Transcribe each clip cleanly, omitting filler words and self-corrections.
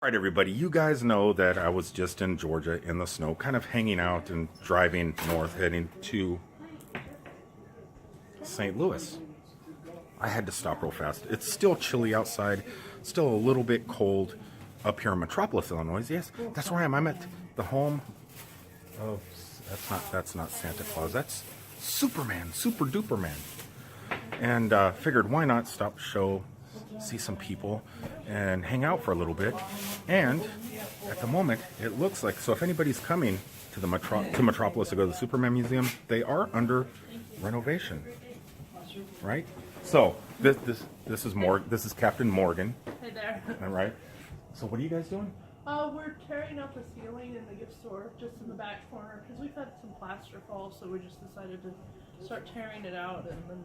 All right, everybody, you guys know that I was just in Georgia in the snow, kind of hanging out and driving north, heading to St. Louis. I had to stop real fast. It's still chilly outside, still a little bit cold up here in Metropolis, Illinois. Yes, that's where I am. I'm at the home of, that's not Santa Claus. That's Superman, Super Duper Man. And figured why not stop show, see some people, and hang out for a little bit. And at the moment, it looks like, so if anybody's coming to the Metropolis to go to the Superman Museum, they are under renovation, right? So this is Captain Morgan. Hey there. All right. So what are you guys doing? We're tearing out the ceiling in the gift store, just in the back corner, because we've had some plaster fall, so we just decided to start tearing it out. And then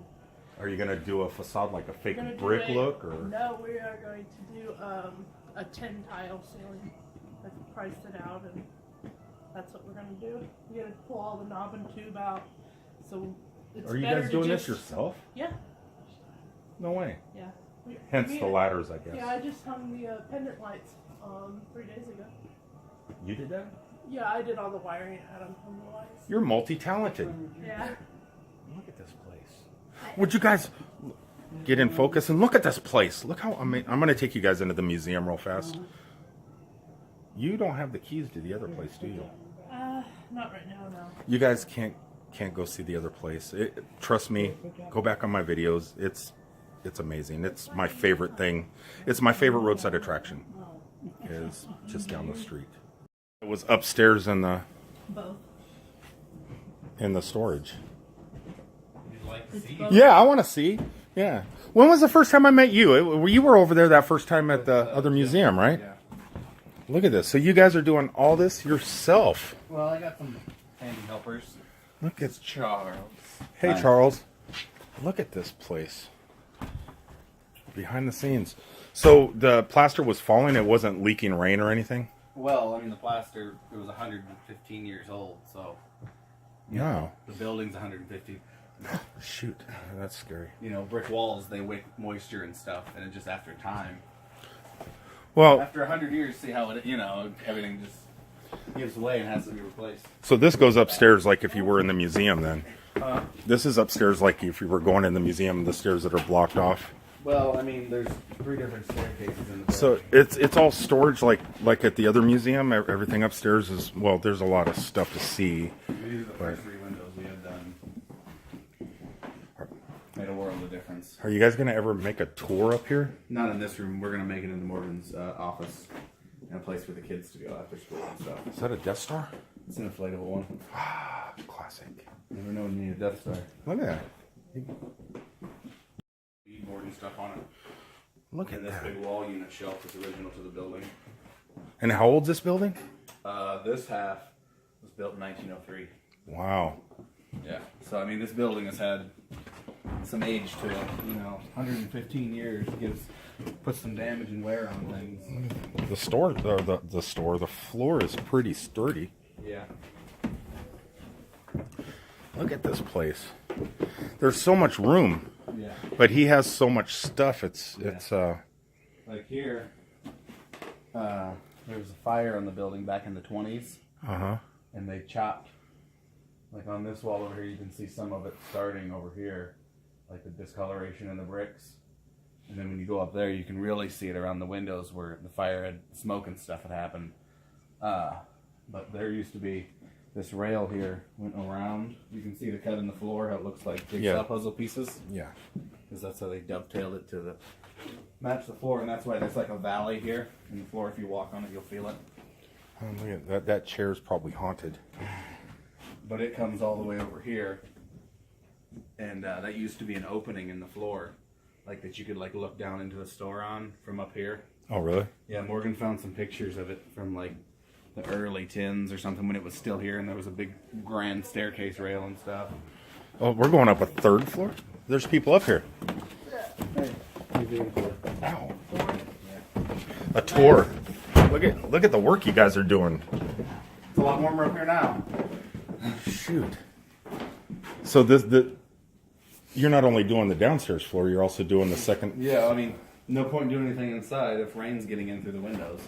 Are you gonna do a facade like a fake brick look, or? No, we are going to do a 10 tile ceiling. I've priced it out, and that's what we're going to do. We're going to pull all the knob and tube out, so it's Are you better guys to doing just, this yourself? Yeah. No way. Yeah. Hence the ladders, I guess. Yeah, I just hung the pendant lights 3 days ago. You did that? Yeah, I did all the wiring. I don't hung the lights. You're multi-talented. Yeah. Look at this place. Would you guys get in focus and look at this place? Look how I'm going to take you guys into the museum real fast. You don't have the keys to the other place, do you? Not right now, no. You guys can't go see the other place. Trust me, go back on my videos. It's amazing. It's my favorite thing. It's my favorite roadside attraction. Is just down the street. It was upstairs in the storage. Yeah, I want to see. Yeah. When was the first time I met you? You were over there that first time at the other museum, right? Yeah. Look at this. So you guys are doing all this yourself. Well, I got some handy helpers. Look at Charles. Hey, Hi. Charles. Look at this place. Behind the scenes. So the plaster was falling. It wasn't leaking rain or anything? Well, I mean, the plaster, it was 115 years old, so. No. The building's 150. Shoot. That's scary. You know, brick walls, they wick moisture and stuff, and it just after time. Well, After 100 years, see how it, everything just gives way and has to be replaced. so this goes upstairs like if you were in the museum then. This is upstairs like if you were going in the museum, the stairs that are blocked off. Well, I mean, there's 3 different staircases in the building. So it's all storage like at the other museum. Everything upstairs is, well, there's a lot of stuff to see. These are the first 3 windows we have done. Made a world of difference. Are you guys going to ever make a tour up here? Not in this room. We're going to make it into Morgan's office and a place for the kids to go after school and stuff. Is that a Death Star? It's an inflatable one. Ah, classic. Never know when you need a Death Star. Look at that. Board and stuff on it. Look at And this that. big wall unit shelf is original to the building. And how old's this building? This half was built in 1903. Wow. Yeah. So I mean, this building has had some age to it. 115 years puts some damage and wear on things. The floor is pretty sturdy. Yeah. Look at this place. There's so much room. Yeah. But he has so much stuff. It's Like here, there was a fire on the building back in the 20s, and they chopped. Like on this wall over here, you can see some of it starting over here, like the discoloration in the bricks. And then when you go up there, you can really see it around the windows where the fire had smoke and stuff had happened. But there used to be this rail here went around. You can see the cut in the floor, how it looks like jigsaw puzzle pieces. yeah. Because that's how they dovetailed it to match the floor, and that's why there's like a valley here in the floor. If you walk on it, you'll feel it. Oh, look at that. That chair's probably haunted. But it comes all the way over here, and that used to be an opening in the floor, like that you could like look down into the store on from up here. Oh, really? Yeah, Morgan found some pictures of it from like the early 10s or something when it was still here, and there was a big grand staircase rail and stuff. Oh, we're going up a 3rd floor? There's people up here. Hey, Wow. A tour. Look at the work you guys are doing. it's a lot warmer up here now. Shoot. So you're not only doing the downstairs floor, you're also doing the second. Yeah, I mean, no point doing anything inside if rain's getting in through the windows.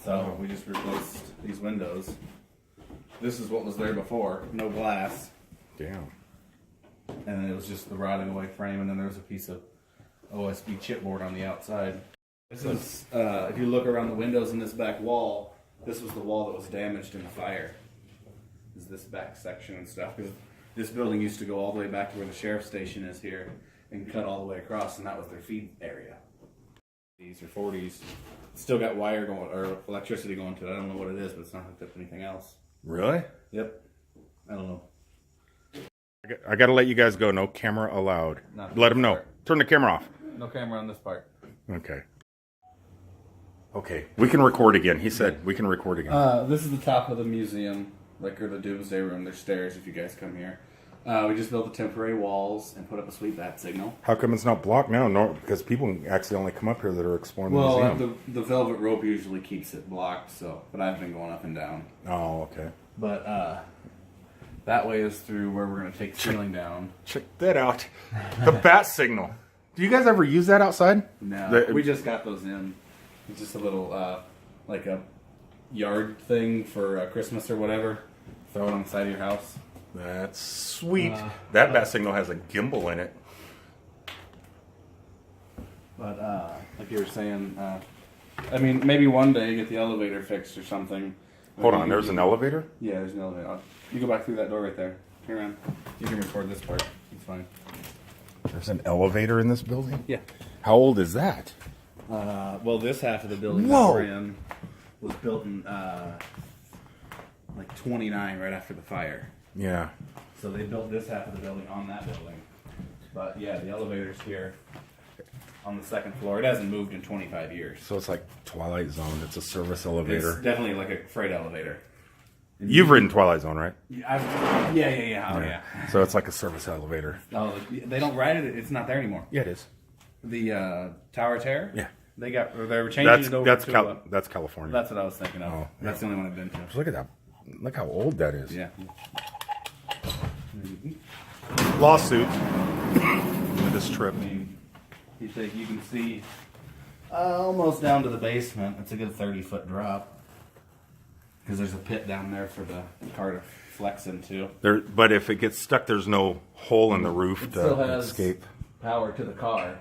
So we just replaced these windows. This is what was there before, no glass. Damn. And then it was just the rotting away frame, and then there was a piece of OSB chipboard on the outside. This is, if you look around the windows in this back wall, this was the wall that was damaged in the fire. Is this back section and stuff, because this building used to go all the way back to where the sheriff's station is here and cut all the way across, and that was their feed area. These are 40s. Still got wire going, or electricity going to it. I don't know what it is, but it's not hooked up to anything else. Really? Yep. I don't know. I got to let you guys go. No camera allowed. Not Let them know. part. Turn the camera off. No camera on this part. Okay. Okay. We can record again. He said we can record again. This is the top of the museum, like, or the Doomsday Room. There's stairs if you guys come here. We just built the temporary walls and put up a sweet bat signal. How come it's not blocked now? No, because people accidentally come up here that are exploring the museum. The velvet rope usually keeps it blocked, so, but I've been going up and down. Oh, okay. But that way is through where we're going to take the ceiling down. Check that out. The bat signal. Do you guys ever use that outside? No, we just got those in. It's just a little, like a yard thing for Christmas or whatever. Throw it on the side of your house. That's sweet. That bat signal has a gimbal in it. But like you were saying, I mean, maybe one day get the elevator fixed or something. Hold on, there's an elevator? Yeah, there's an elevator. You go back through that door right there. Turn around. You can record this part. It's fine. There's an elevator in this building? Yeah. How old is that? Well, this half of the building Whoa. that we're in was built in like 29, right after the fire. Yeah. So they built this half of the building on that building. But yeah, the elevator's here on the second floor. It hasn't moved in 25 years. So it's like Twilight Zone. It's a service elevator. It's definitely like a freight elevator. You've ridden Twilight Zone, right? Yeah. Oh, yeah. So it's like a service elevator. Oh, they don't ride it. It's not there anymore. Yeah, it is. The Tower Terror? Yeah. They were changing it over to... That's California. That's what I was thinking of. Oh, That's the only one I've been to. Look at that. Look how old that is. Yeah. Lawsuit with this trip. I mean, you can see almost down to the basement. It's a good 30-foot drop. Because there's a pit down there for the car to flex into. But if it gets stuck, there's no hole in the roof It still to has escape. power to the car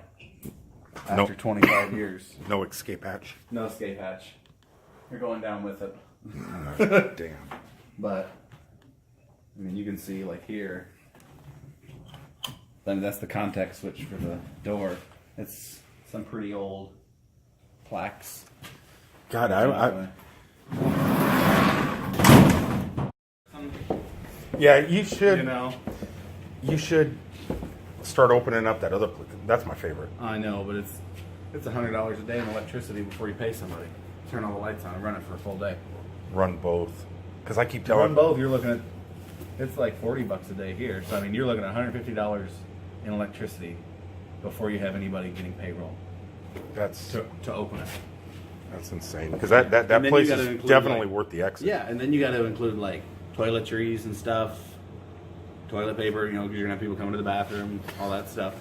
after Nope. 25 years. No escape hatch. No escape hatch. You're going down with it. Damn. But, I mean, you can see, like, here. I mean, that's the contact switch for the door. It's some pretty old plaques. God, yeah, you should. You know? You should start opening up that other. That's my favorite. I know, but it's $100 a day in electricity before you pay somebody. Turn all the lights on and run it for a full day. Run both, because I keep To telling. run both, you're looking at, it's like $40 a day here. So I mean, you're looking at $150 in electricity before you have anybody getting payroll That's to open it. That's insane. Because that And then place you gotta is include, definitely like- worth the exit. Yeah, and then you got to include like toiletries and stuff, toilet paper, you know, because you're gonna have people coming to the bathroom, all that stuff.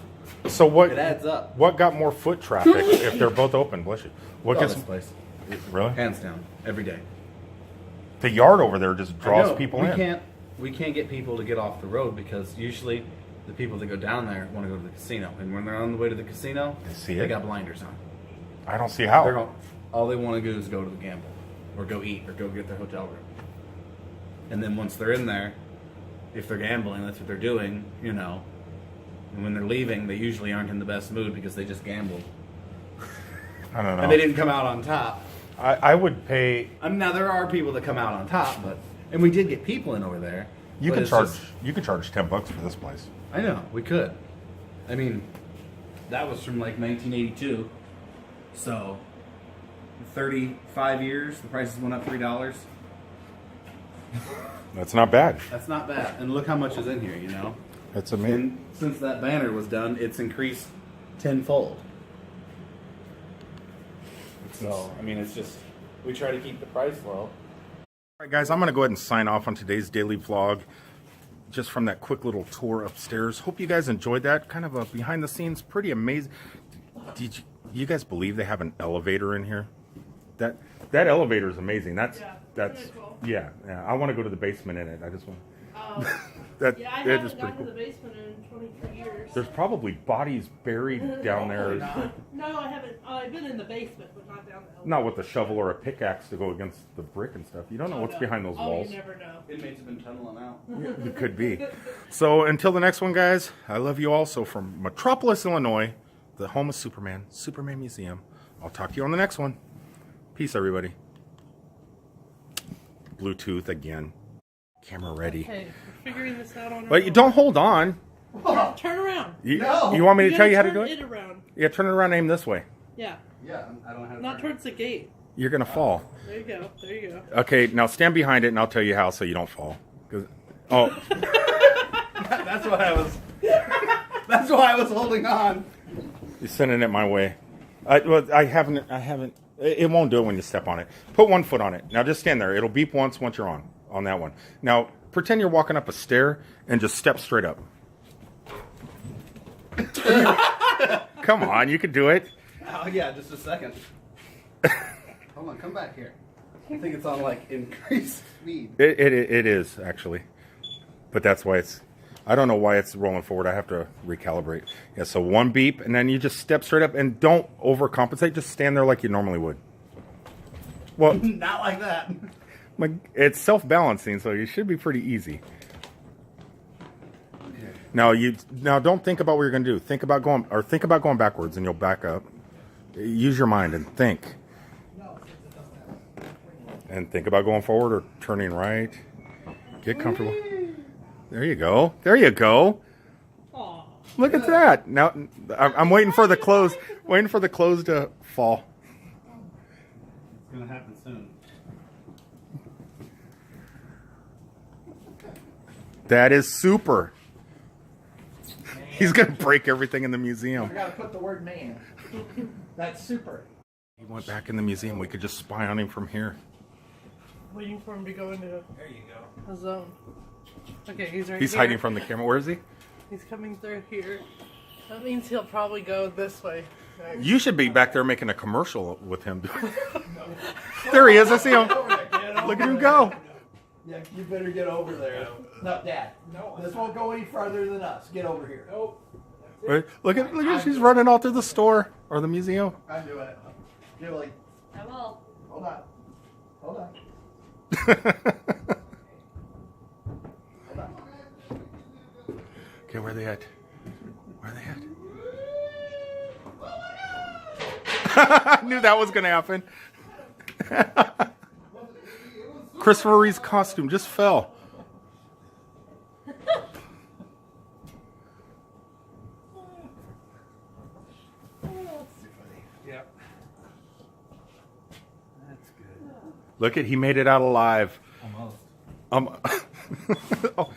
So what? It adds up. What got more foot traffic if they're both open? Bless you. What Oh, gets this place, really? hands down, every day. The yard over there just draws I know, people we in. We can't get people to get off the road because usually the people that go down there want to go to the casino, and when they're on the way to the casino, They see they it? got blinders on. I don't see They're how. going, all they want to do is go to the gamble, or go eat, or go get their hotel room. And then once they're in there, if they're gambling, that's what they're doing, you know. And when they're leaving, they usually aren't in the best mood because they just gambled. I don't know. And they didn't come out on top. I would pay. I mean, now there are people that come out on top, but and we did get people in over there. You but can it's charge. just- You could charge $10 for this place. I know we could. I mean, that was from like 1982, so 35 years. The prices went up $3. That's not bad. That's not bad. And look how much is in here. You know. That's amazing. And since that banner was done, it's increased tenfold. So, I mean, it's just, we try to keep the price low. All right, guys, I'm going to go ahead and sign off on today's daily vlog. Just from that quick little tour upstairs. Hope you guys enjoyed that. Kind of a behind the scenes, pretty amazing. Did you guys believe they have an elevator in here? That elevator is amazing. That's isn't it cool? yeah. I want to go to the basement in it. I just want. Yeah, I that is haven't pretty gone cool. to the basement in 23 years. There's probably bodies buried down there. No, I haven't. I've been in the basement, but not down the Not with a shovel or a pickaxe to go against the brick and stuff. You don't know what's behind those walls. You never know. Inmates have been tunneling out. It could be. So until the next one, guys, I love you all. So from Metropolis, Illinois, the home of Superman, Superman Museum, I'll talk to you on the next one. Peace, everybody. Bluetooth again. Camera ready. Okay, we're figuring this out on our But you own. don't hold on. Turn around. You, No. you want me to tell you how to do turn it? around. Yeah, turn it around, aim this way. Yeah, Yeah, I don't know how to. not towards the gate. You're going to fall. There you go. There you go. Okay, now stand behind it and I'll tell you how so you don't fall. 'Cause- oh, That's why I was. That's why I was holding on. you're sending it my way. I haven't. It won't do it when you step on it. Put one foot on it. Now just stand there. It'll beep once you're on that one. Now pretend you're walking up a stair and just step straight up. Come on, you can do it. Oh yeah, just a second. Hold on, come back here. I think it's on like increased speed. It is actually, but that's why it's. I don't know why it's rolling forward. I have to recalibrate. Yeah, so one beep, and then you just step straight up, and don't overcompensate. Just stand there like you normally would. Well, Not like that. it's self-balancing, so you should be pretty easy. Now don't think about what you're going to do. Think about going backwards, and you'll back up. Use your mind and think. And think about going forward or turning right. Get comfortable. There you go. There you go. Aw. Look at that. Now I'm waiting for the close. Waiting for the close to fall. It's gonna happen soon. That is super. He's gonna break everything in the museum. I gotta put the word man. That's super. He went back in the museum. We could just spy on him from here. Waiting for him to go into There you go. a zone. Okay, he's right He's here. hiding from the camera. Where is he? He's coming through here. That means he'll probably go this way. next. You should be back there making a commercial with him. There he is. I see him. Look at him go. Yeah, you better get over there. No, Dad. No. This won't go any farther than us. Get over here. Nope. Wait, look at she's running all through the store or the museum. I'm doing it. Julie, I will. hold on. Hold on. Hold on. Okay, where are they at? Where are they at? I knew that was going to happen. Christopher Reeve's costume just fell. Yep. That's good. Look at, he made it out alive. Almost. Oh.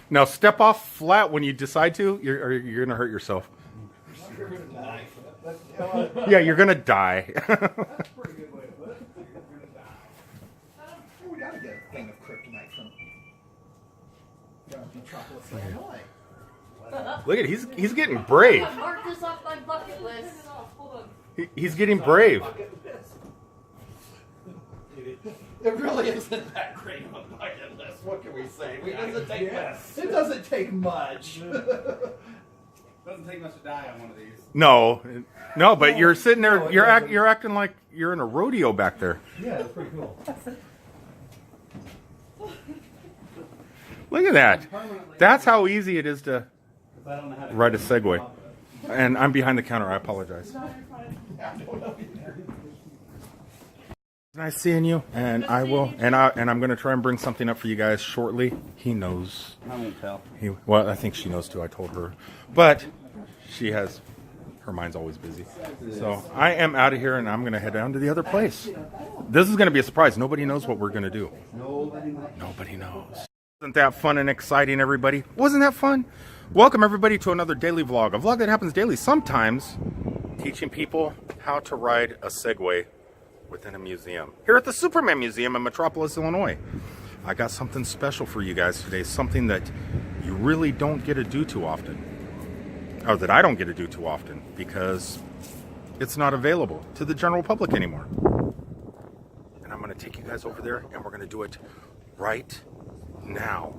Now step off flat when you decide to, you're going to hurt yourself. You're gonna die. Yeah, you're going to die. That's a pretty good way to put it. You're gonna die. We gotta get a thing of kryptonite from Metropolis, Illinois. Look at, he's getting brave. Mark this off my bucket list. He's getting brave. It really isn't that great of a bucket list. What can we say? It doesn't take much. Doesn't take much to die on one of these. No, but you're sitting there. You're acting like you're in a rodeo back there. Yeah, it's pretty cool. Look at that. That's how easy it is to I don't know how to ride a Segway. And I'm behind the counter. I apologize. Nice seeing you, and I will, and I'm going to try and bring something up for you guys shortly. He knows. I won't tell. Well, I think she knows too. I told her, but her mind's always busy. So I am out of here, and I'm going to head down to the other place. This is going to be a surprise. Nobody knows what we're going to do. Nobody knows. Isn't that fun and exciting, everybody? Wasn't that fun? Welcome, everybody, to another daily vlog. A vlog that happens daily, sometimes teaching people how to ride a Segway within a museum. Here at the Superman Museum in Metropolis, Illinois. I got something special for you guys today. Something that you really don't get to do too often. Or that I don't get to do too often. Because it's not available to the general public anymore. to take you guys over there, and we're going to do it right now.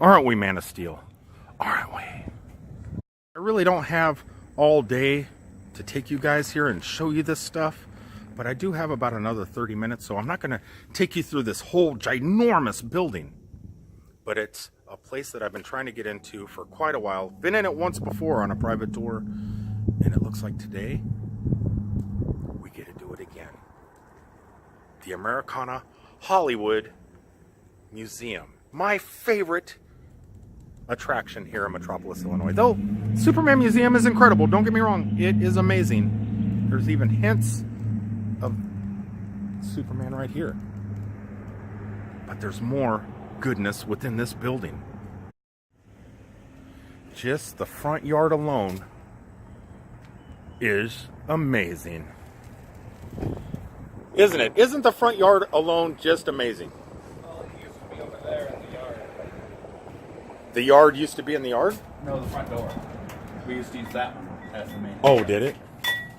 Aren't we, Man of Steel? Aren't we? I really don't have all day to take you guys here and show you this stuff, but I do have about another 30 minutes, so I'm not going to take you through this whole ginormous building. But it's a place that I've been trying to get into for quite a while. Been in it once before on a private tour, and it looks like today we get to do it again. The Americana Hollywood Museum. My favorite attraction here in Metropolis, Illinois. Though Superman Museum is incredible, don't get me wrong, it is amazing. There's even hints of Superman right here. But there's more goodness within this building. Just the front yard alone is amazing. Isn't it? Isn't the front yard alone just amazing? Well, it used to be over there in the yard. The yard used to be in the yard? No, the front door. We used to use that one as the main. Oh, did it?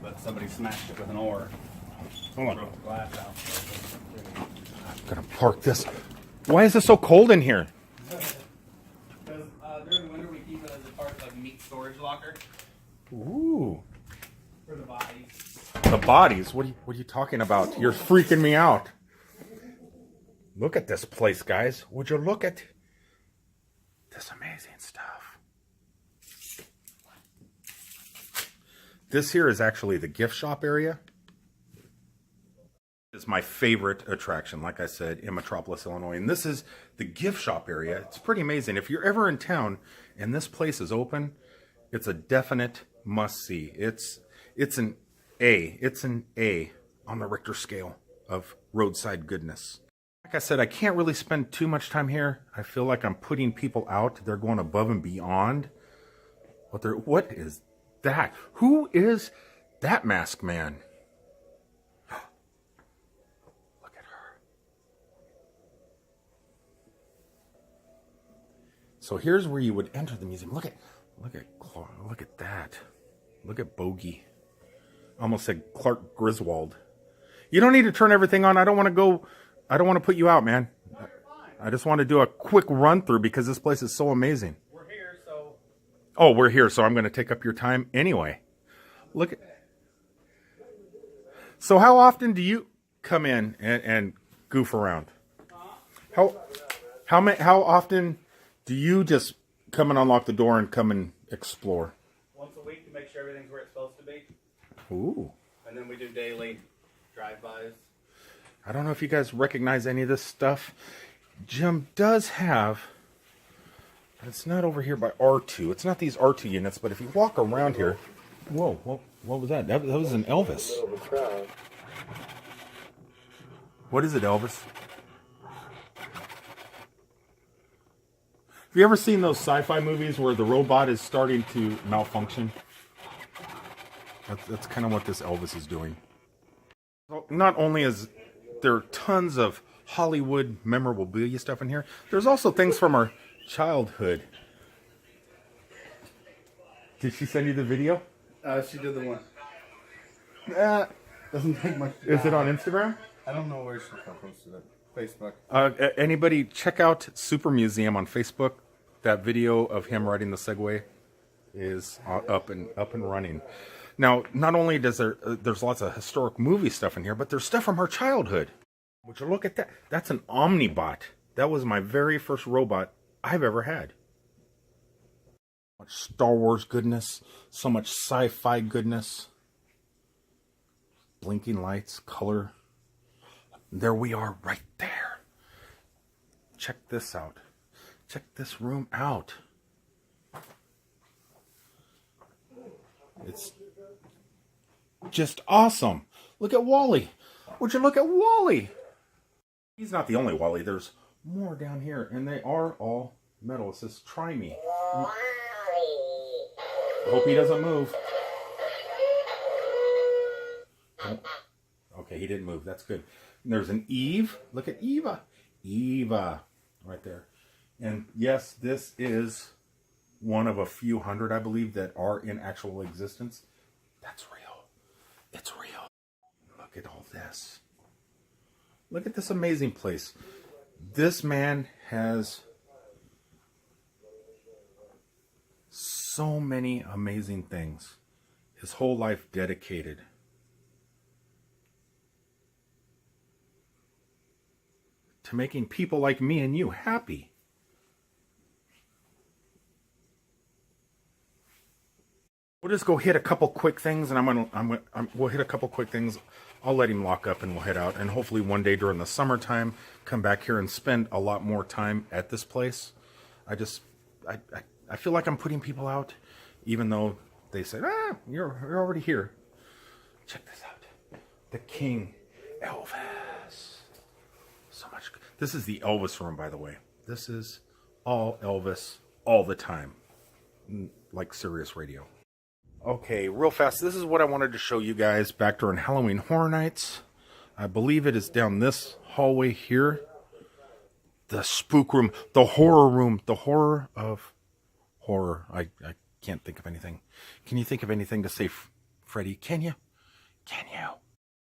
But somebody smashed it with an oar. Hold on. Broke the glass out. I'm gonna park this. Why is it so cold in here? Because during the winter we keep it as a part of like meat storage locker Ooh. for the bodies. The bodies? What are you talking about? You're freaking me out. Look at this place, guys. Would you look at this amazing stuff? This here is actually the gift shop area. It's my favorite attraction, like I said, in Metropolis, Illinois. And this is the gift shop area. It's pretty amazing. If you're ever in town and this place is open, it's a definite must-see. It's an A. It's an A on the Richter scale of roadside goodness. Like I said, I can't really spend too much time here. I feel like I'm putting people out. They're going above and beyond. What is that? Who is that masked man? Look at her. So here's where you would enter the museum. Look at that. Look at Bogey. Almost said Clark Griswold. You don't need to turn everything on. I don't want to put you out, man. I just want to do a quick run through because this place is so amazing. We're here, so. Oh, we're here, so I'm going to take up your time anyway. Look at. So how often do you come in and goof around? How often do you just come and unlock the door and come and explore? Once a week to make sure everything's where it's supposed to be. Ooh. And then we do daily drive-bys. I don't know if you guys recognize any of this stuff. Jim does have, it's not over here by R2. It's not these R2 units, but if you walk around here, whoa, what was that? That was an Elvis. What is it, Elvis? Have you ever seen those sci-fi movies where the robot is starting to malfunction? That's kind of what this Elvis is doing. Not only is there tons of Hollywood memorabilia stuff in here, there's also things from our childhood. Did she send you the video? She did the one. Doesn't take much. Is it on Instagram? I don't know where she posted it. Facebook. Anybody check out Super Museum on Facebook. That video of him riding the Segway is up and running. Now, not only does there's lots of historic movie stuff in here, but there's stuff from our childhood. Would you look at that? That's an Omnibot. That was my very first robot I've ever had. So much Star Wars goodness, so much sci-fi goodness. Blinking lights, color. There we are right there. Check this out. Check this room out. It's just awesome. Look at Wally. Would you look at Wally? He's not the only Wally. There's more down here, and they are all metal. It says, try me. Hope he doesn't move. Oh. Okay, he didn't move. That's good. And there's an Eve. Look at Eva. Eva. Right there. And yes, this is one of a few hundred, I believe, that are in actual existence. That's real. It's real. Look at all this. Look at this amazing place. This man has so many amazing things. His whole life dedicated to making people like me and you happy. We'll just go hit a couple quick things, and we'll hit a couple quick things. I'll let him lock up, and we'll head out. And hopefully, one day during the summertime, come back here and spend a lot more time at this place. I feel like I'm putting people out, even though they say, you're already here. Check this out, the King Elvis. So much. This is the Elvis room, by the way. This is all Elvis all the time, like Sirius Radio. Okay, real fast, this is what I wanted to show you guys back during Halloween Horror Nights. I believe it is down this hallway here. The spook room, the horror room, the horror of horror. I can't think of anything. Can you think of anything to say, Freddy? Can you? Can you?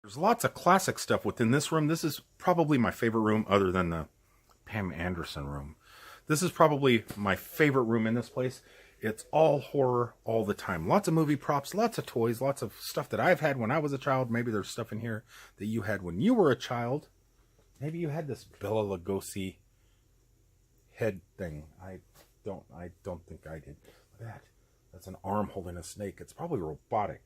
There's lots of classic stuff within this room. This is probably my favorite room other than the Pam Anderson room. This is probably my favorite room in this place. It's all horror all the time. Lots of movie props, lots of toys, lots of stuff that I've had when I was a child. Maybe there's stuff in here that you had when you were a child. Maybe you had this Bela Lugosi head thing. I don't think I did. Look at that. That's an arm holding a snake. It's probably robotic.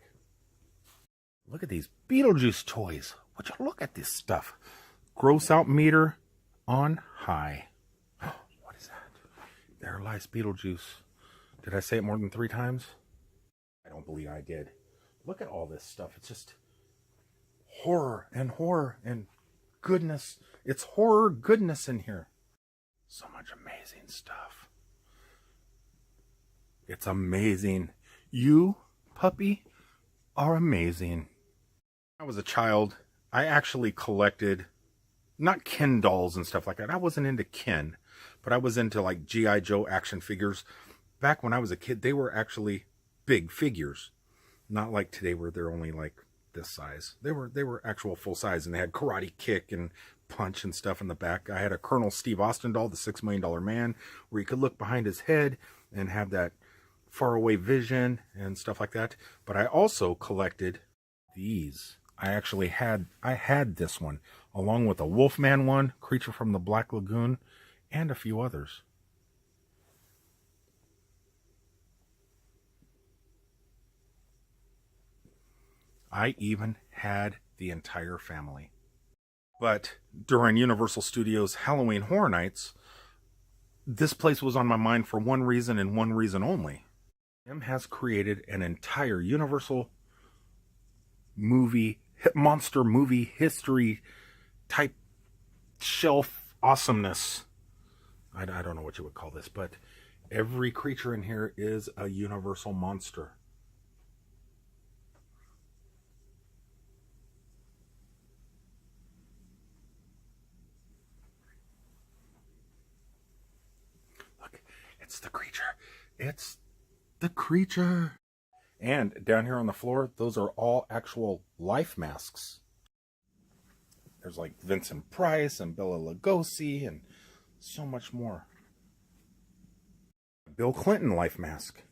Look at these Beetlejuice toys. Would you look at this stuff? Gross out meter on high. What is that? There lies Beetlejuice. Did I say it more than 3 times? I don't believe I did. Look at all this stuff. It's just horror and goodness. It's horror goodness in here. So much amazing stuff. It's amazing. You, puppy, are amazing. When I was a child, I actually collected, not Ken dolls and stuff like that. I wasn't into Ken, but I was into like G.I. Joe action figures. Back when I was a kid, they were actually big figures. Not like today where they're only like this size. They were actual full size, and they had karate kick and punch and stuff in the back. I had a Colonel Steve Austin doll, the $6 Million Man, where you could look behind his head and have that faraway vision and stuff like that. But I also collected these. I had this one, along with a Wolfman one, Creature from the Black Lagoon, and a few others. I even had the entire family. But during Universal Studios Halloween Horror Nights, this place was on my mind for one reason and one reason only. Jim has created an entire Universal monster movie history type shelf awesomeness. I don't know what you would call this, but every creature in here is a Universal monster. It's the creature. It's the creature. And down here on the floor, those are all actual life masks. There's like Vincent Price and Bela Lugosi and so much more. Bill Clinton life mask.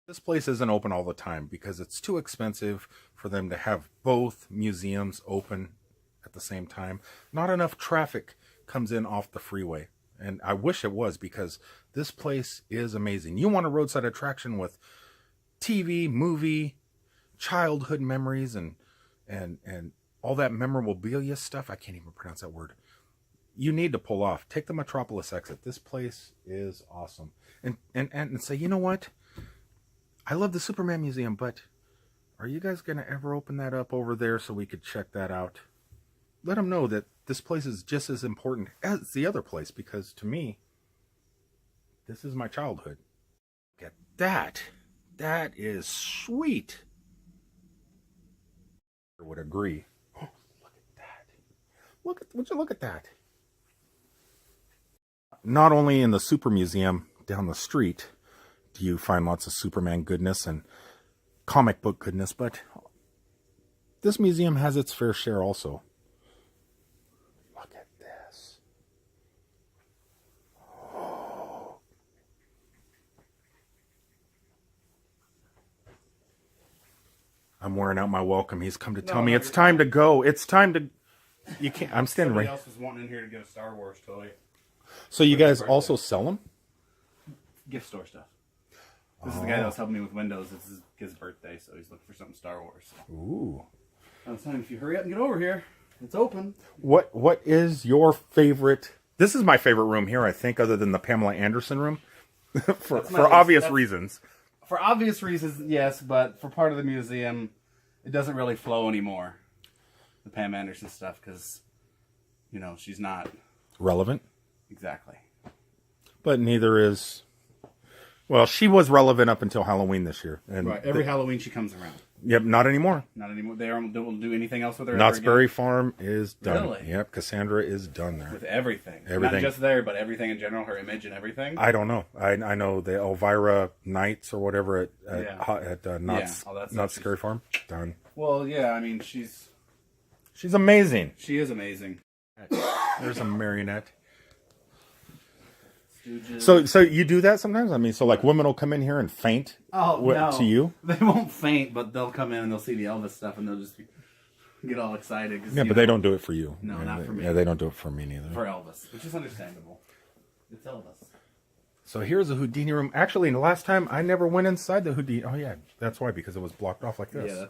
This place isn't open all the time because it's too expensive for them to have both museums open at the same time. Not enough traffic comes in off the freeway. And I wish it was, because this place is amazing. You want a roadside attraction with TV, movie, childhood memories, and all that memorabilia stuff. I can't even pronounce that word. You need to pull off. Take the Metropolis exit. This place is awesome. And say, you know what? I love the Superman Museum, but are you guys going to ever open that up over there so we could check that out? Let them know that this place is just as important as the other place, because to me, this is my childhood. Look at that. That is sweet. I would agree. Oh, look at that. Would you look at that? Not only in the Super Museum down the street do you find lots of Superman goodness and comic book goodness, but this museum has its fair share also. I'm wearing out my welcome. He's come to tell me it's time to go. It's time to. You can't. I'm standing Somebody right. else was wanting in here to get a Star Wars toy. So you guys also sell them? Gift store stuff. This is the guy that was helping me with Windows. This is his birthday, so he's looking for something Star Wars. Ooh. I was telling him, if you hurry up and get over here, it's open. What is your favorite? This is my favorite room here, I think, other than the Pamela Anderson room, for obvious reasons. For obvious reasons, yes, but for part of the museum, it doesn't really flow anymore. The Pam Anderson stuff, because, you know, she's not Relevant? exactly. But neither is... Well, she was relevant up until Halloween this year. And Right, every Halloween she comes around. Yep, not anymore. Not anymore. They don't do anything else with her. Knott's ever Berry again. Farm is done. Really? Yep, Cassandra is done there. With everything. Everything. Not just there, but everything in general, her image and everything. I don't know. I know the Elvira Nights or whatever at Knott's, all that stuff. Knott's Scary Farm. Done. Well, yeah, I mean, She's amazing. she is amazing. There's a marionette. Stooges. So you do that sometimes? I mean, so like women will come in here and faint no. to you? They won't faint, but they'll come in and they'll see the Elvis stuff and they'll just get all excited. Yeah, but they don't do it for you. No, yeah, not for me. Yeah, they don't do it for me neither. For Elvis, which is understandable. It's Elvis. So here's a Houdini room. Actually, the last time I never went inside the Houdini. Oh yeah, that's why, because it was blocked off like this. Yeah,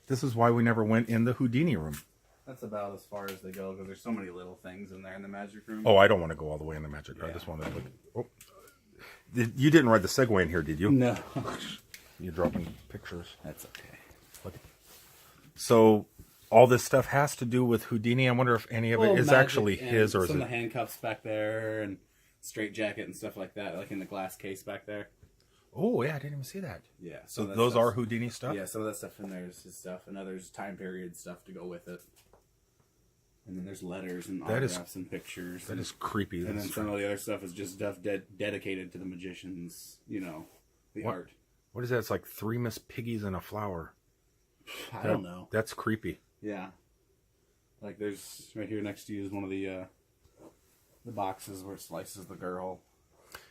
This is why we never went in the Houdini room. that's about as far as they go because there's so many little things in there in the magic room. Oh, I don't want to go all the way in the magic room. I just want to look. Oh. You didn't ride the Segway in here, did you? No. You're dropping pictures. That's okay. Look. So all this stuff has to do with Houdini. I wonder if any of it is actually his or is some it? of the handcuffs back there and straight jacket and stuff like that, like in the glass case back there. Oh yeah, I didn't even see that. Yeah. So that those are stuff's- Houdini stuff. Yeah, some of that stuff in there is his stuff, and others time period stuff to go with it. And then there's letters and That is- autographs and pictures. That is creepy. And then That's- some of the other stuff is just stuff dedicated to the magicians, you know, the What? art. What is that? It's like 3 Miss Piggies and a flower. I don't know. That's creepy. Yeah. Like there's right here next to you is one of the boxes where it slices the girl.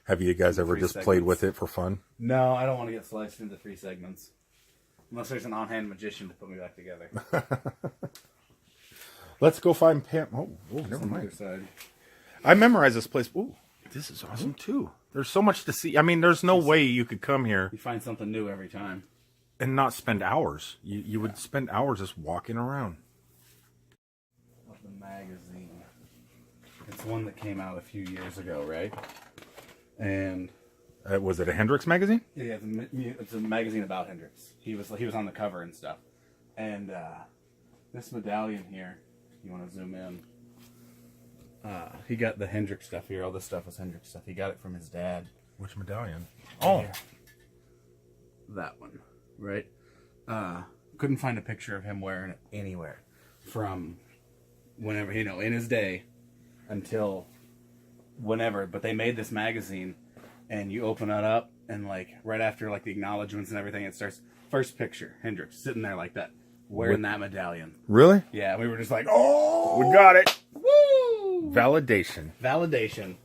Have you guys ever 3 just played segments. with it for fun? No, I don't want to get sliced into 3 segments. Unless there's an on-hand magician to put me back together. Let's go find Pam. Oh, never On the mind. other side. I memorized this place. Ooh, this is awesome too. There's so much to see. I mean, there's no way you could come here You find something new every time. and not spend hours. You would spend hours just walking around. Of the magazine. It's one that came out a few years ago, right? And Was it a Hendrix magazine? yeah, it's a magazine about Hendrix. He was on the cover and stuff. And this medallion here, you want to zoom in? He got the Hendrix stuff here. All this stuff was Hendrix stuff. He got it from his dad. Which medallion? Oh, That one, right? Couldn't find a picture of him wearing it anywhere from whenever, in his day until whenever. But they made this magazine, and you open it up, and like right after like the acknowledgments and everything, it starts first picture Hendrix sitting there like that, wearing that medallion. really? Yeah, we were just like, oh, We got it. woo, Validation. validation.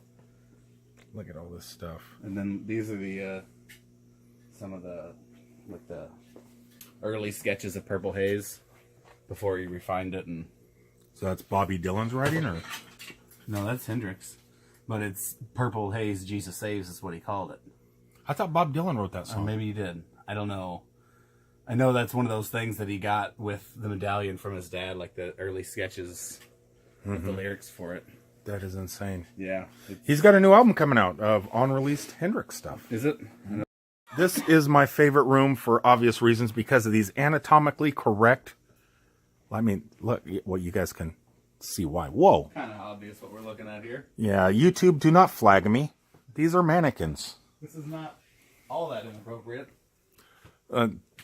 Look at all this stuff. And then these are the some of the early sketches of Purple Haze before he refined it. And So that's Bobby Dylan's writing, or no, that's Hendrix, but it's Purple Haze Jesus Saves is what he called it. I thought Bob Dylan wrote that Or song. maybe he did. I don't know. I know that's one of those things that he got with the medallion from his dad, like the early sketches with the lyrics for it. That is insane. Yeah. He's got a new album coming out of unreleased Hendrix stuff. Is it? This is my favorite room for obvious reasons because of these anatomically correct. I mean, look, well, you guys can see why. Whoa. Kind of obvious what we're looking at here. Yeah, YouTube, do not flag me. These are mannequins. This is not all that inappropriate.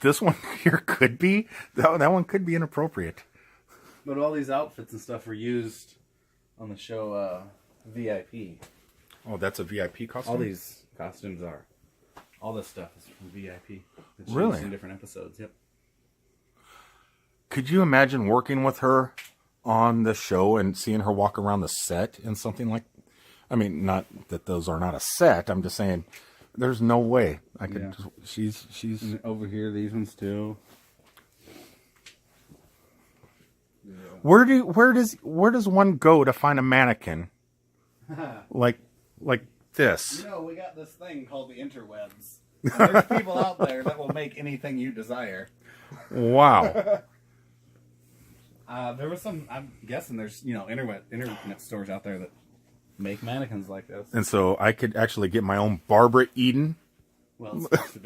This one here could be. That one could be inappropriate. But all these outfits and stuff were used on the show VIP. Oh, that's a VIP costume? All these costumes are. All this stuff is from VIP. It's Really? used in different episodes, yep. Could you imagine working with her on the show and seeing her walk around the set in something like... I mean, not that those are not a set. I'm just saying, there's no way I could... Yeah. She's... And over here, these ones too. Where does one go to find a mannequin like this? You know, we got this thing called the interwebs. And there's people out there that will make anything you desire. Wow. There was some. I'm guessing there's internet stores out there that make mannequins like this. And so I could actually get my own Barbara Eden. Well, it's supposed to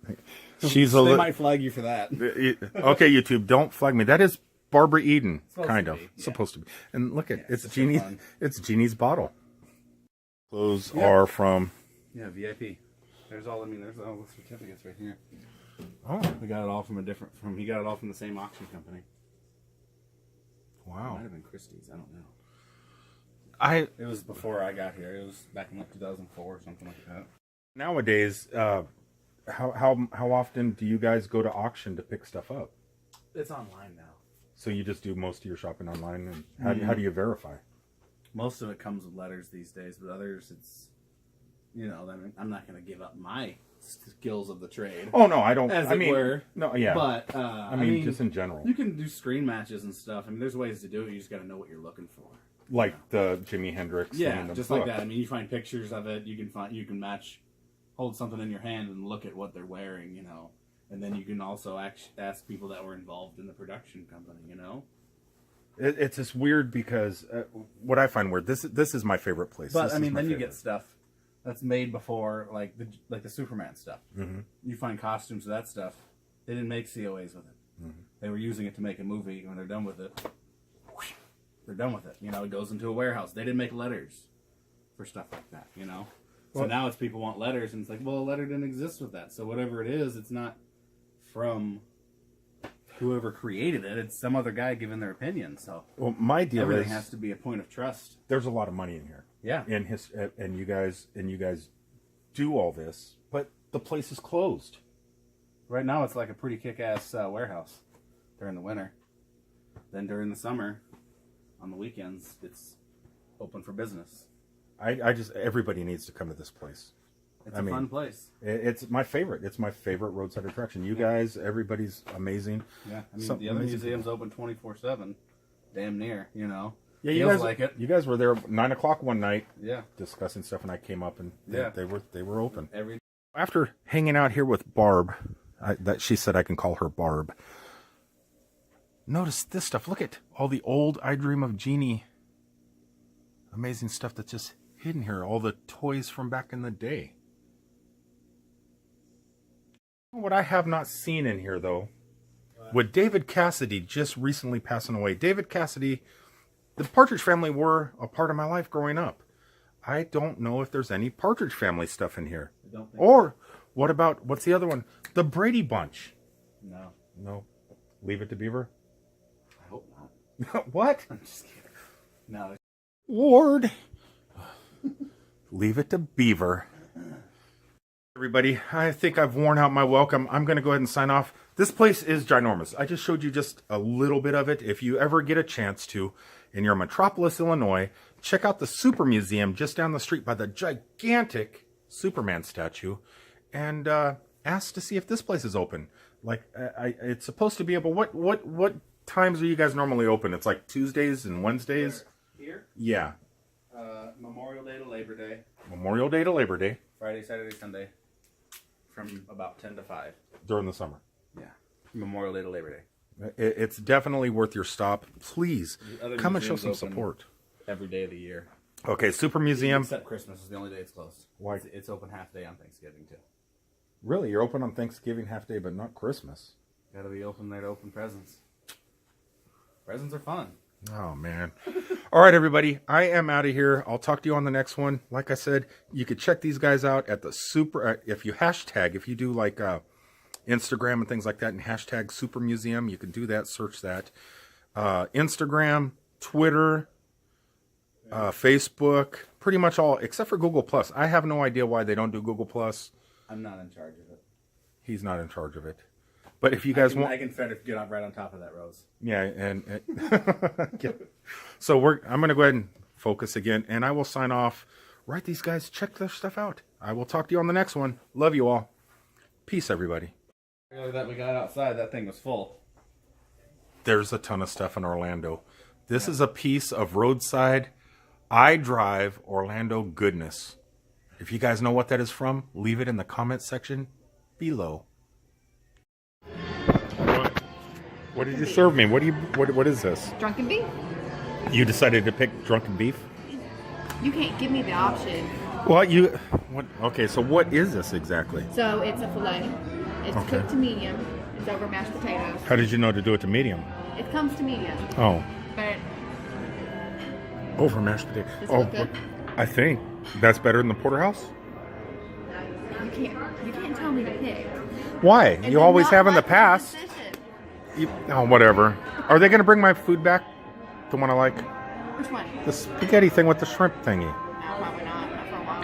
be. She's They might flag you for that. Okay, YouTube, don't flag me. That is Barbara Eden, kind of. Yeah. Supposed to be. And look at it's it's so Jeannie. fun. It's Jeannie's bottle. Those are from. Yeah, VIP. There's all the certificates right here. Oh, We got it all he got it all from the same auction company. It wow. might have been Christie's. I don't know. It was before I got here. It was back in like 2004 or something like that. Nowadays, how often do you guys go to auction to pick stuff up? It's online now. So you just do most of your shopping online, and how do you verify? Most of it comes with letters these days, but others it's, I'm not going to give up my skills of the trade. Oh no, I don't. As I it mean, were. no, yeah. But I mean, just in general, you can do screen matches and stuff. I mean, there's ways to do it. You just got to know what you're looking for. like the Jimi Hendrix. thing Yeah, in the just book. like that. I mean, you find pictures of it. You can match, hold something in your hand and look at what they're wearing. And then you can also ask people that were involved in the production company. It's just weird because what I find weird. This is my favorite place. But This I is mean, my then you favorite. get stuff that's made before, like the Superman stuff. Mm-hmm. You find costumes of that stuff. They didn't make COAs with it. Mm-hmm. They were using it to make a movie. When they're done with it, they're done with it. It goes into a warehouse. They didn't make letters for stuff like that. So Well- now it's people want letters, and it's like, well, a letter didn't exist with that. So whatever it is, it's not from whoever created it. It's some other guy giving their opinion. So Well, my deal everything is has to be a point of trust. there's a lot of money in here. Yeah. And you guys do all this, but the place is closed. Right now, it's like a pretty kick-ass warehouse during the winter. Then during the summer, on the weekends, it's open for business. I just everybody needs to come to this place. It's I a mean, fun place. It's my favorite. It's my favorite roadside attraction. You guys, everybody's amazing. Yeah, I mean, Some the other amazing museum's open 24/7. Damn near, Yeah, you Feels guys like it. You guys were there 9:00 one night Yeah. discussing stuff, and I came up and Yeah. they were open. Every After hanging out here with Barb, that she said I can call her Barb. Notice this stuff. Look at all the old I Dream of Jeannie. Amazing stuff that's just hidden here. All the toys from back in the day. What I have not seen in here, though, with David Cassidy just recently passing away. David Cassidy, the Partridge Family were a part of my life growing up. I don't know if there's any Partridge Family stuff in here. I don't think Or what about, what's the other one? The Brady Bunch. no. No. Leave It to Beaver? I hope not. What? I'm just kidding. No. Ward. Leave It to Beaver. Everybody, I think I've worn out my welcome. I'm going to go ahead and sign off. This place is ginormous. I just showed you just a little bit of it. If you ever get a chance to, and you're in Metropolis, Illinois, check out the Super Museum just down the street by the gigantic Superman statue, and ask to see if this place is open. Like, it's supposed to be able. What times are you guys normally open? It's like Tuesdays and Wednesdays. Here, Yeah, Memorial Day to Labor Day, Memorial Day to Labor Day Friday, Saturday, Sunday, from about 10 to 5. during the summer. Yeah. Memorial Day to Labor Day. It's definitely worth your stop. Please The other come and show some museums open support. Every day of the year. Okay, Super Museum. Except Christmas is the only day it's closed. Why? It's open half day on Thanksgiving, too. Really, you're open on Thanksgiving half day, but not Christmas. Gotta be open there to open presents. Presents are fun. Oh, man. All right, everybody. I am out of here. I'll talk to you on the next one. Like I said, you could check these guys out at the Super... if you do like Instagram and things like that and hashtag Super Museum, you can do that. Search that. Instagram, Twitter, Facebook, pretty much all, except for Google+. I have no idea why they don't do Google+. I'm not in charge of it. He's not in charge of it. But if you guys want... I can try to get on right on top of that, Rose. Yeah, and so I'm going to go ahead and focus again, and I will sign off. Right, these guys, check their stuff out. I will talk to you on the next one. Love you all. Peace, everybody. That we got outside, that thing was full. there's a ton of stuff in Orlando. This is a piece of roadside I drive Orlando goodness. If you guys know what that is from, leave it in the comment section below. What did you serve me? What is this? Drunken beef? You decided to pick drunken beef? You can't give me the option. Well, okay, so what is this exactly? So it's a filet. It's Okay. cooked to medium. It's over mashed potatoes. How did you know to do it to medium? It comes to medium. Oh, But over mashed potatoes. Does it Oh, look good? I think that's better than the porterhouse. you can't tell me to pick. Why? And You then always not have in the like my past. decision. Oh, whatever. Are they going to bring my food back? The one I like? Which one? The spaghetti thing with the shrimp thingy. No, probably not. Not for a while.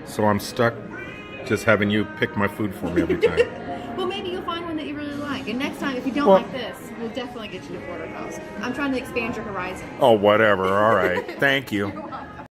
So I'm stuck just having you pick my food for me every time. Well, maybe you'll find one that you really like. And next time, if you don't Well- like this, we'll definitely get you to porterhouse. I'm trying to expand your horizon. Oh, whatever. All right. Thank you.